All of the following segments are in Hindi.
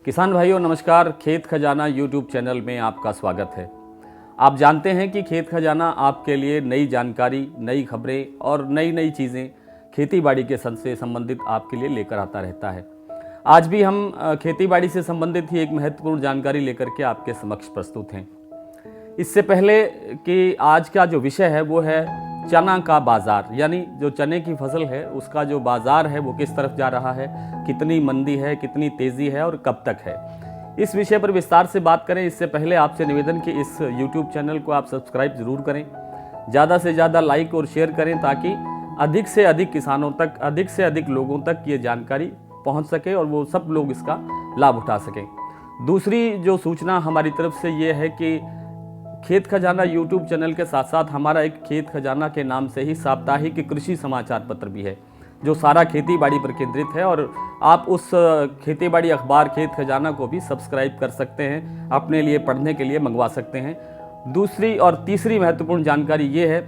किसान भाइयों नमस्कार। खेत खजाना यूट्यूब चैनल में आपका स्वागत है। आप जानते हैं कि खेत खजाना आपके लिए नई जानकारी, नई खबरें और नई नई चीज़ें खेती बाड़ी के से संबंधित आपके लिए लेकर आता रहता है। आज भी हम खेती बाड़ी से संबंधित ही एक महत्वपूर्ण जानकारी लेकर के आपके समक्ष प्रस्तुत हैं। इससे पहले कि आज का जो विषय है वो है चना का बाज़ार, यानी जो चने की फसल है उसका जो बाज़ार है वो किस तरफ जा रहा है, कितनी मंदी है, कितनी तेज़ी है और कब तक है। इस विषय पर विस्तार से बात करें इससे पहले आपसे निवेदन कि इस YouTube चैनल को आप सब्सक्राइब ज़रूर करें, ज़्यादा से ज़्यादा लाइक और शेयर करें ताकि अधिक से अधिक किसानों तक, अधिक से अधिक लोगों तक ये जानकारी पहुँच सके और वो सब लोग इसका लाभ उठा सकें। दूसरी जो सूचना हमारी तरफ से ये है कि खेत खजाना यूट्यूब चैनल के साथ साथ हमारा एक खेत खजाना के नाम से ही साप्ताहिक कृषि समाचार पत्र भी है जो सारा खेती बाड़ी पर केंद्रित है, और आप उस खेती बाड़ी अखबार खेत खजाना को भी सब्सक्राइब कर सकते हैं, अपने लिए पढ़ने के लिए मंगवा सकते हैं। दूसरी और तीसरी महत्वपूर्ण जानकारी ये है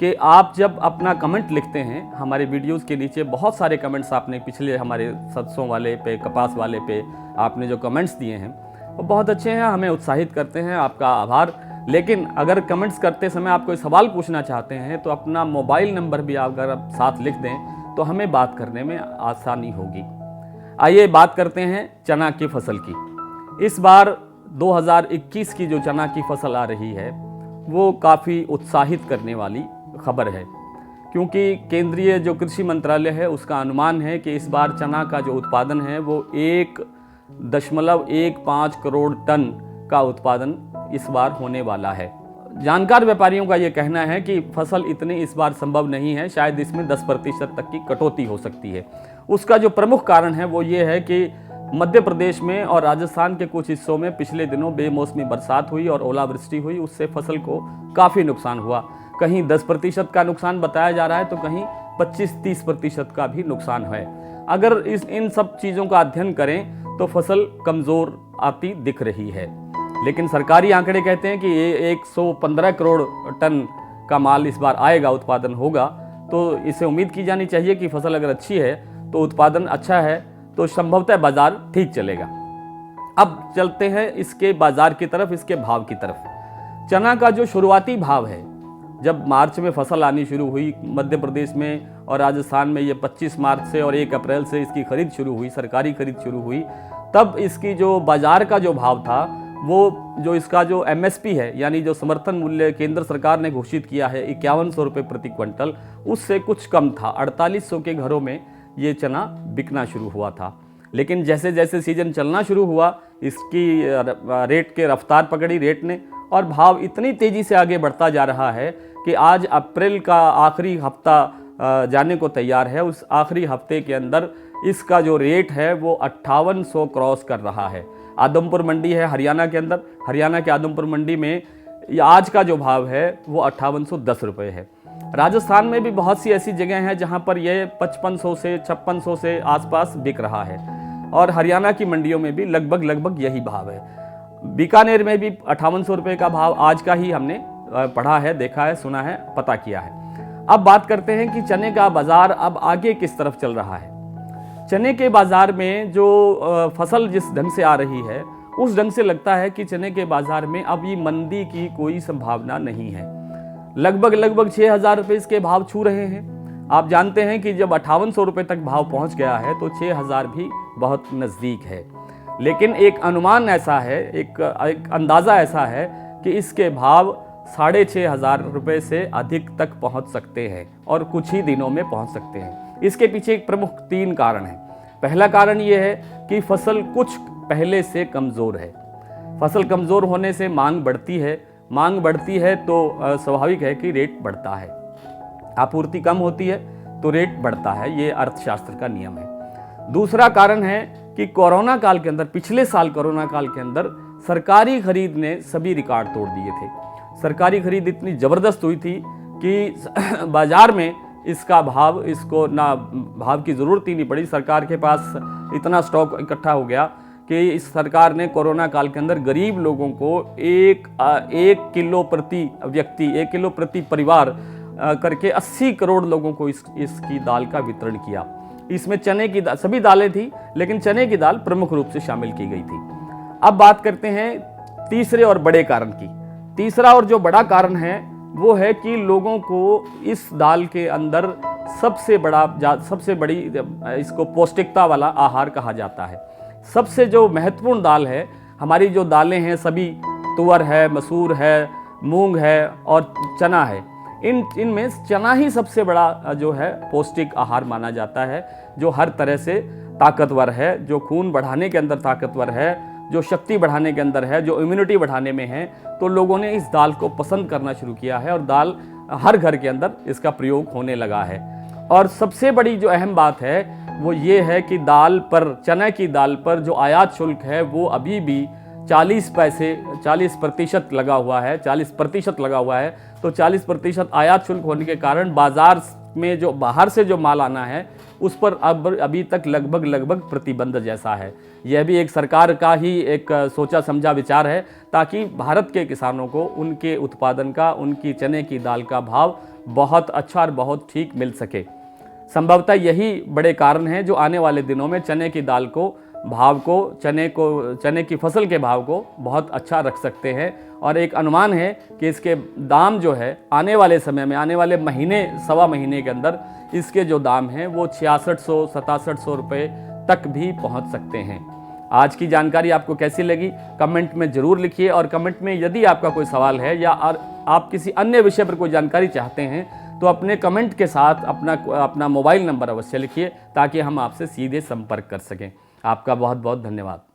कि आप जब अपना कमेंट लिखते हैं हमारे वीडियोस के नीचे, बहुत सारे कमेंट्स आपने पिछले हमारे सरसों वाले पे, कपास वाले पे आपने जो कमेंट्स दिए हैं वो बहुत अच्छे हैं, हमें उत्साहित करते हैं, आपका आभार। लेकिन अगर कमेंट्स करते समय आप कोई सवाल पूछना चाहते हैं तो अपना मोबाइल नंबर भी अगर आप साथ लिख दें तो हमें बात करने में आसानी होगी। आइए बात करते हैं चना की फसल की। इस बार 2021 की जो चना की फसल आ रही है वो काफ़ी उत्साहित करने वाली खबर है, क्योंकि केंद्रीय जो कृषि मंत्रालय है उसका अनुमान है कि इस बार चना का जो उत्पादन है वो 1.15 करोड़ टन का उत्पादन इस बार होने वाला है। जानकार व्यापारियों का यह कहना है कि फसल इतनी इस बार संभव नहीं है, शायद इसमें 10% तक की कटौती हो सकती है। उसका जो प्रमुख कारण है वो ये है कि मध्य प्रदेश में और राजस्थान के कुछ हिस्सों में पिछले दिनों बेमौसमी बरसात हुई और ओलावृष्टि हुई, उससे फसल को काफ़ी नुकसान हुआ। कहीं 10% का नुकसान बताया जा रहा है तो कहीं 25-30% का भी नुकसान है। अगर इन सब चीज़ों का अध्ययन करें तो फसल कमज़ोर आती दिख रही है, लेकिन सरकारी आंकड़े कहते हैं कि ये 115 करोड़ टन का माल इस बार आएगा, उत्पादन होगा। तो इसे उम्मीद की जानी चाहिए कि फसल अगर अच्छी है तो उत्पादन अच्छा है तो संभवतः बाजार ठीक चलेगा। अब चलते हैं इसके बाजार की तरफ, इसके भाव की तरफ। चना का जो शुरुआती भाव है, जब मार्च में फसल आनी शुरू हुई मध्य प्रदेश में और राजस्थान में, ये 25 मार्च से और 1 अप्रैल से इसकी खरीद शुरू हुई, सरकारी खरीद शुरू हुई, तब इसकी जो बाजार का जो भाव था वो जो इसका जो MSP है, यानी जो समर्थन मूल्य केंद्र सरकार ने घोषित किया है 5100 रुपये प्रति क्विंटल, उससे कुछ कम था। 4800 के घरों में ये चना बिकना शुरू हुआ था। लेकिन जैसे जैसे सीजन चलना शुरू हुआ इसकी रेट के रफ्तार पकड़ी रेट ने, और भाव इतनी तेज़ी से आगे बढ़ता जा रहा है कि आज अप्रैल का आखिरी हफ्ता जाने को तैयार है। उस आखिरी हफ्ते के अंदर इसका जो रेट है वो 5800 क्रॉस कर रहा है। आदमपुर मंडी है हरियाणा के अंदर, हरियाणा के आदमपुर मंडी में आज का जो भाव है वो 5810 रुपये है। राजस्थान में भी बहुत सी ऐसी जगह हैं जहां पर ये 5500 से 5600 से आसपास बिक रहा है, और हरियाणा की मंडियों में भी लगभग यही भाव है। बीकानेर में भी 5800 रुपये का भाव आज का ही हमने पढ़ा है, देखा है, सुना है, पता किया है। अब बात करते हैं कि चने का बाजार अब आगे किस तरफ चल रहा है। चने के बाजार में जो फसल जिस ढंग से आ रही है उस ढंग से लगता है कि चने के बाजार में अब ये मंदी की कोई संभावना नहीं है। लगभग 6000 रुपये इसके भाव छू रहे हैं। आप जानते हैं कि जब 5800 रुपये तक भाव पहुंच गया है तो 6000 भी बहुत नज़दीक है। लेकिन एक अनुमान ऐसा है, एक अंदाज़ा ऐसा है कि इसके भाव 6500 रुपये से अधिक तक पहुंच सकते हैं और कुछ ही दिनों में पहुंच सकते हैं। इसके पीछे एक प्रमुख 3 कारण हैं। पहला कारण यह है कि फसल कुछ पहले से कमज़ोर है। फसल कमज़ोर होने से मांग बढ़ती है, मांग बढ़ती है तो स्वाभाविक है कि रेट बढ़ता है। आपूर्ति कम होती है तो रेट बढ़ता है, ये अर्थशास्त्र का नियम है। दूसरा कारण है कि कोरोना काल के अंदर, पिछले साल कोरोना काल के अंदर सरकारी खरीद ने सभी रिकॉर्ड तोड़ दिए थे। सरकारी खरीद इतनी ज़बरदस्त हुई थी कि बाजार में इसका भाव, इसको ना भाव की ज़रूरत ही नहीं पड़ी। सरकार के पास इतना स्टॉक इकट्ठा हो गया कि इस सरकार ने कोरोना काल के अंदर गरीब लोगों को एक किलो प्रति व्यक्ति, 1 किलो प्रति परिवार करके 80 करोड़ लोगों को इसकी दाल का वितरण किया। इसमें चने की दाल, सभी दालें थी लेकिन चने की दाल प्रमुख रूप से शामिल की गई थी। अब बात करते हैं तीसरे और बड़े कारण की। तीसरा और जो बड़ा कारण है वो है कि लोगों को इस दाल के अंदर सबसे बड़ी इसको पौष्टिकता वाला आहार कहा जाता है। सबसे जो महत्वपूर्ण दाल है, हमारी जो दालें हैं सभी, तुअर है, मसूर है, मूंग है और चना है, इनमें चना ही सबसे बड़ा जो है पौष्टिक आहार माना जाता है, जो हर तरह से ताकतवर है, जो खून बढ़ाने के अंदर ताकतवर है, जो शक्ति बढ़ाने के अंदर है, जो इम्यूनिटी बढ़ाने में है। तो लोगों ने इस दाल को पसंद करना शुरू किया है और दाल हर घर के अंदर इसका प्रयोग होने लगा है। और सबसे बड़ी जो अहम बात है वो ये है कि दाल पर, चना की दाल पर जो आयात शुल्क है वो अभी भी 40% लगा हुआ है, 40% लगा हुआ है। तो 40% आयात शुल्क होने के कारण बाजार में जो बाहर से जो माल आना है उस पर अब अभी तक लगभग प्रतिबंध जैसा है। यह भी एक सरकार का ही एक सोचा समझा विचार है ताकि भारत के किसानों को उनके उत्पादन का, उनकी चने की दाल का भाव बहुत अच्छा और बहुत ठीक मिल सके। संभवतः यही बड़े कारण हैं जो आने वाले दिनों में चने की दाल को भाव को, चने की फसल के भाव को बहुत अच्छा रख सकते हैं। और एक अनुमान है कि इसके दाम जो है आने वाले समय में, आने वाले महीने, सवा महीने के अंदर इसके जो दाम हैं वो 6600-6700 रुपये तक भी पहुंच सकते हैं। आज की जानकारी आपको कैसी लगी कमेंट में ज़रूर लिखिए, और कमेंट में यदि आपका कोई सवाल है या आप किसी अन्य विषय पर कोई जानकारी चाहते हैं तो अपने कमेंट के साथ अपना मोबाइल नंबर अवश्य लिखिए ताकि हम आपसे सीधे संपर्क कर सकें। आपका बहुत बहुत धन्यवाद।